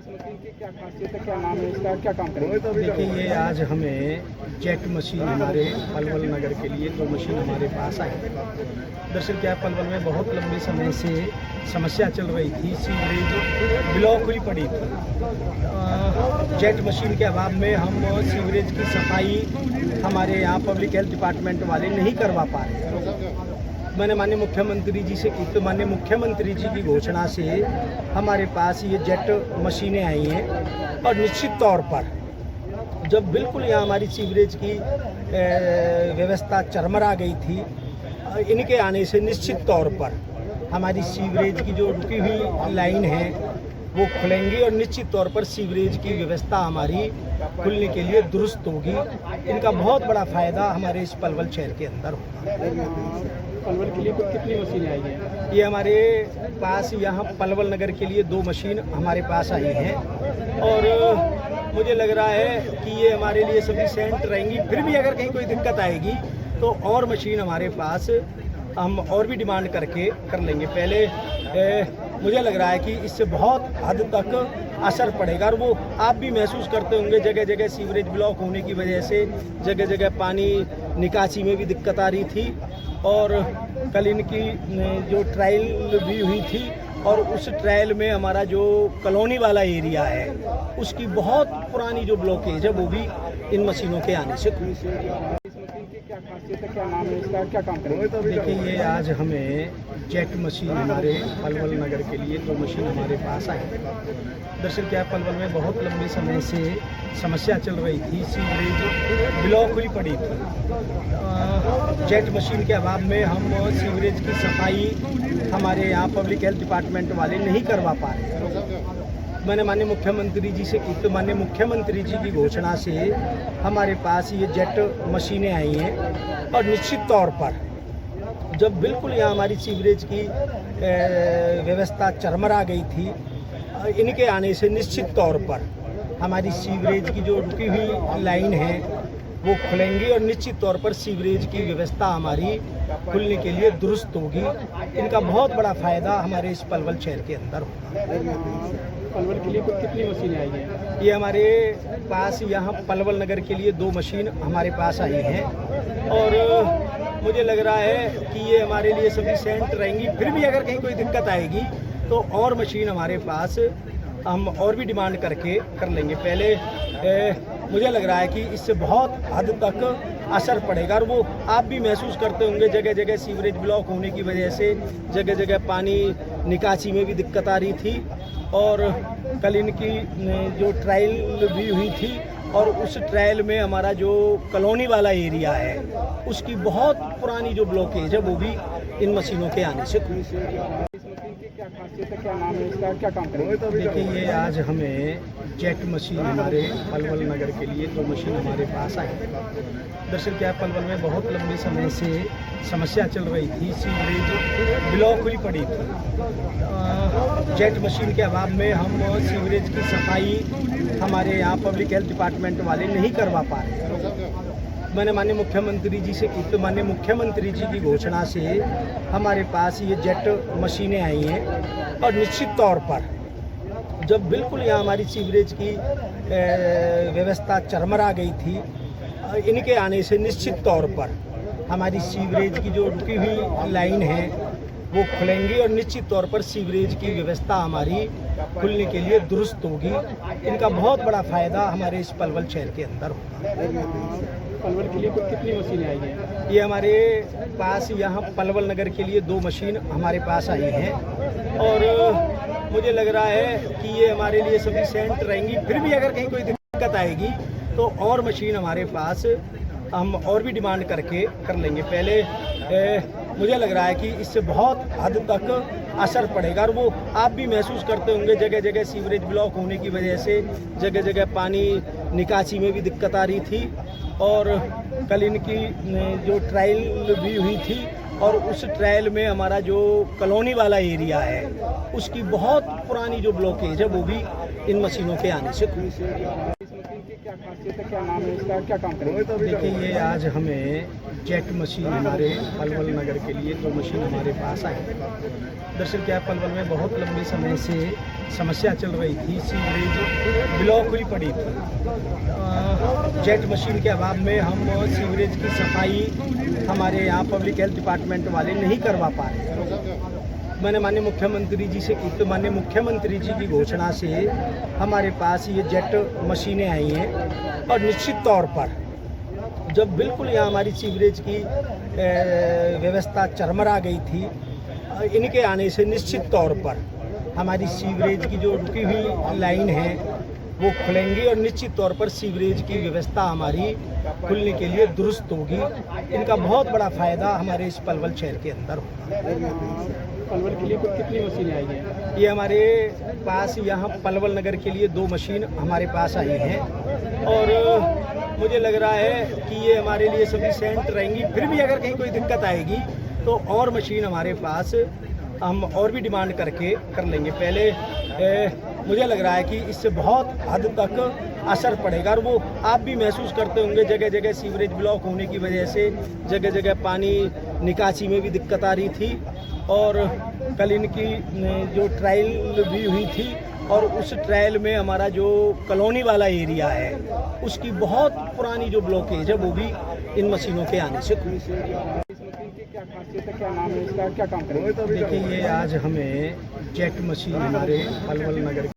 इस मशीन की क्या खासियत है, क्या नाम है इसका, क्या काम करेगा? देखिए, ये आज हमें जेट मशीन हमारे पलवल नगर के लिए 2 मशीन हमारे पास आई। दरअसल क्या है, पलवल में बहुत लंबे समय से समस्या चल रही थी, सीवरेज ब्लॉक हुई पड़ी थी। जेट मशीन के अभाव में हम सीवरेज की सफाई हमारे यहाँ पब्लिक हेल्थ डिपार्टमेंट वाले नहीं करवा पा रहे हैं। मैंने माननीय मुख्यमंत्री जी से की, तो माननीय मुख्यमंत्री जी की घोषणा से हमारे पास ये जेट मशीनें आई हैं। और निश्चित तौर पर जब बिल्कुल यहाँ हमारी सीवरेज की व्यवस्था चरमरा गई थी, इनके आने से निश्चित तौर पर हमारी सीवरेज की जो रुकी हुई लाइन है वो खुलेंगी और निश्चित तौर पर सीवरेज की व्यवस्था हमारी खुलने के लिए दुरुस्त होगी। इनका बहुत बड़ा फ़ायदा हमारे इस पलवल शहर के अंदर होगा। पलवल के लिए कुल कितनी मशीनें आई हैं? ये हमारे पास यहाँ पलवल नगर के लिए 2 मशीन हमारे पास आई हैं और मुझे लग रहा है कि ये हमारे लिए सफिशिएंट रहेंगी। फिर भी अगर कहीं कोई दिक्कत आएगी तो और मशीन हमारे पास हम और भी डिमांड करके कर लेंगे। पहले मुझे लग रहा है कि इससे बहुत हद तक असर पड़ेगा और वो आप भी महसूस करते होंगे, जगह जगह सीवरेज ब्लॉक होने की वजह से जगह जगह पानी निकासी में भी दिक्कत आ रही थी। और कल इनकी जो ट्रायल भी हुई थी और उस ट्रायल में हमारा जो कॉलोनी वाला एरिया है उसकी बहुत पुरानी जो ब्लॉकेज है वो भी इन मशीनों के आने से खुली। इस मशीन की क्या खासियत है, क्या नाम है इसका, क्या काम करेगा? देखिए, ये आज हमें जेट मशीन हमारे पलवल नगर के लिए 2 मशीन हमारे पास आई। दरअसल क्या है, पलवल में बहुत लंबे समय से समस्या चल रही थी, सीवरेज ब्लॉक हुई पड़ी थी। जेट मशीन के अभाव में हम सीवरेज की सफाई हमारे यहाँ पब्लिक हेल्थ डिपार्टमेंट वाले नहीं करवा पा रहे हैं। मैंने माननीय मुख्यमंत्री जी से की, तो माननीय मुख्यमंत्री जी की घोषणा से हमारे पास ये जेट मशीनें आई हैं और निश्चित तौर पर जब बिल्कुल यहाँ हमारी सीवरेज की व्यवस्था चरमरा गई थी, इनके आने से निश्चित तौर पर हमारी सीवरेज की जो रुकी हुई लाइन है वो खुलेंगी और निश्चित तौर पर सीवरेज की व्यवस्था हमारी खुलने के लिए दुरुस्त होगी। इनका बहुत बड़ा फ़ायदा हमारे इस पलवल शहर के अंदर होगा। पलवल के लिए कुल कितनी मशीनें आई हैं? ये हमारे पास यहाँ पलवल नगर के लिए 2 मशीन हमारे पास आई हैं और मुझे लग रहा है कि ये हमारे लिए सफिशिएंट रहेंगी। फिर भी अगर कहीं कोई दिक्कत आएगी तो और मशीन हमारे पास हम और भी डिमांड करके कर लेंगे। पहले मुझे लग रहा है कि इससे बहुत हद तक असर पड़ेगा और वो आप भी महसूस करते होंगे, जगह जगह सीवरेज ब्लॉक होने की वजह से जगह जगह पानी निकासी में भी दिक्कत आ रही थी। और कल इनकी जो ट्रायल भी हुई थी और उस ट्रायल में हमारा जो कॉलोनी वाला एरिया है उसकी बहुत पुरानी जो ब्लॉकेज है वो भी इन मशीनों के आने से खुली। इस मशीन की क्या खासियत है, क्या नाम है इसका, क्या काम करेगा? देखिए, ये आज हमें जेट मशीन हमारे पलवल नगर के लिए 2 मशीन हमारे पास आई। दरअसल क्या है, पलवल में बहुत लंबे समय से समस्या चल रही थी, सीवरेज ब्लॉक हुई पड़ी थी। जेट मशीन के अभाव में हम सीवरेज की सफाई हमारे यहाँ पब्लिक हेल्थ डिपार्टमेंट वाले नहीं करवा पा रहे हैं। मैंने माननीय मुख्यमंत्री जी से की, तो माननीय मुख्यमंत्री जी की घोषणा से हमारे पास ये जेट मशीनें आई हैं और निश्चित तौर पर जब बिल्कुल यहाँ हमारी सीवरेज की व्यवस्था चरमरा गई थी, इनके आने से निश्चित तौर पर हमारी सीवरेज की जो रुकी हुई लाइन है वो खुलेंगी और निश्चित तौर पर सीवरेज की व्यवस्था हमारी खुलने के लिए दुरुस्त होगी। इनका बहुत बड़ा फ़ायदा हमारे इस पलवल शहर के अंदर होगा। पलवल के लिए कुल कितनी मशीनें आई हैं? ये हमारे पास यहाँ पलवल नगर के लिए 2 मशीन हमारे पास आई हैं और मुझे लग रहा है कि ये हमारे लिए सफिशिएंट रहेंगी। फिर भी अगर कहीं कोई दिक्कत आएगी तो और मशीन हमारे पास हम और भी डिमांड करके कर लेंगे। पहले मुझे लग रहा है कि इससे बहुत हद तक असर पड़ेगा और वो आप भी महसूस करते होंगे, जगह जगह सीवरेज ब्लॉक होने की वजह से जगह जगह पानी निकासी में भी दिक्कत आ रही थी। और कल इनकी जो ट्रायल भी हुई थी और उस ट्रायल में हमारा जो कॉलोनी वाला एरिया है उसकी बहुत पुरानी जो ब्लॉकेज है वो भी इन मशीनों के आने से खुली। मशीन की क्या खासियत है, क्या नाम है इसका, क्या काम करेगी? देखिए, ये आज हमें जेट मशीन हमारे पलवल नगर के लिए जो मशीन हमारे पास आई। दरअसल क्या है, पलवल में बहुत लंबे समय से समस्या चल रही थी, सीवरेज ब्लॉक हुई पड़ी थी। जेट मशीन के अभाव में हम सीवरेज की सफाई हमारे यहाँ पब्लिक हेल्थ डिपार्टमेंट वाले नहीं करवा पा रहे। मैंने माननीय मुख्यमंत्री जी से की, तो माननीय मुख्यमंत्री जी की घोषणा से हमारे पास ये जेट मशीनें आई हैं। और निश्चित तौर पर जब बिल्कुल यहाँ हमारी सीवरेज की व्यवस्था चरमरा गई थी, इनके आने से निश्चित तौर पर हमारी सीवरेज की जो रुकी हुई लाइन है वो खुलेंगी और निश्चित तौर पर सीवरेज की व्यवस्था हमारी खुलने के लिए दुरुस्त होगी। इनका बहुत बड़ा फ़ायदा हमारे इस पलवल शहर के अंदर होगा। पलवल के लिए कुल कितनी मशीनें आई हैं? ये हमारे पास यहाँ पलवल नगर के लिए 2 मशीन हमारे पास आई हैं और मुझे लग रहा है कि ये हमारे लिए सफिशिएंट रहेंगी। फिर भी अगर कहीं कोई दिक्कत आएगी तो और मशीन हमारे पास हम और भी डिमांड करके कर लेंगे। पहले मुझे लग रहा है कि इससे बहुत हद तक असर पड़ेगा और वो आप भी महसूस करते होंगे, जगह जगह सीवरेज ब्लॉक होने की वजह से जगह जगह पानी निकासी में भी दिक्कत आ रही थी। और कल इनकी जो ट्रायल भी हुई थी और उस ट्रायल में हमारा जो कॉलोनी वाला एरिया है उसकी बहुत पुरानी जो ब्लॉकेज है वो भी इन मशीनों के आने से खुली। इस मशीन की क्या खासियत है, क्या नाम है इसका, क्या काम करेगी? देखिए, ये आज हमें जेट मशीन हमारे पलवल नगर